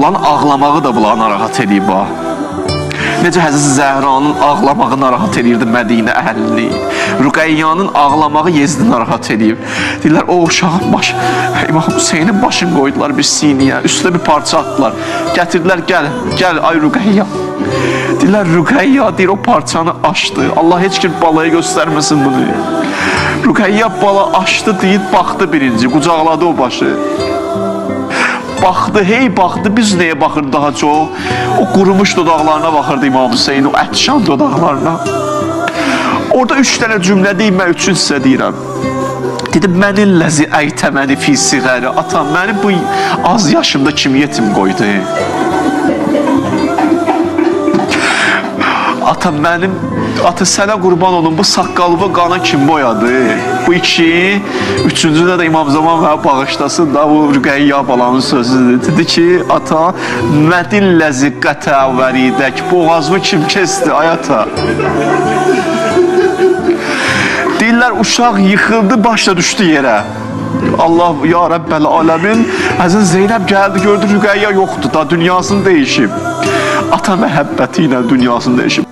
Bunların ağlamağı da bunları narahat edib ha. Necə Həzrəti Zəhranın ağlamağı narahat edirdi Mədinə əhlini. Rüqəyyanın ağlamağı Yezdi narahat edib. Deyirlər, o uşağın başı, İmam Hüseynin başını qoydular bir siniyə, üstüne bir parça atdılar. Gətirdilər, gəl ay Rüqəyya. Deyirlər, Rüqəyya deyir, o parçanı açdı. Allah heç kim balaya göstərməsin bunu. Rüqəyya bala açdı deyir, baxdı birinci, qucaqladı o başı. Baxdı, hey baxdı, biz nəyə baxır daha çox? O qurumuş dodaqlarına baxırdı İmam Hüseyin, o ətşan dodaqlarına. Orada 3 dənə cümlə deymək üçün sizə deyirəm. Dedi, mənin ləzi əytəməni fi siğəri. Atam, məni bu az yaşımda kim yetim qoydu? Atam, mənim, ata sənə qurban olun, bu saqqalıva qana kim boyadı? Bu iki, üçüncüdə də İmam Zaman və bağışlasın da, bu Rüqəyya balanın sözüdür. Dedi ki, ata, mədin ləzi qətə vəridək, boğazımı kim kesti, ay ata? Deyirlər, uşaq yıxıldı, başla düşdü yerə. Allah, ya Rəbbəl aləmin, Həzrət Zeynəb gəldi, gördü Rüqəyya yoxdur da, dünyasını dəyişib. Ata məhəbbəti ilə dünyasını dəyişib.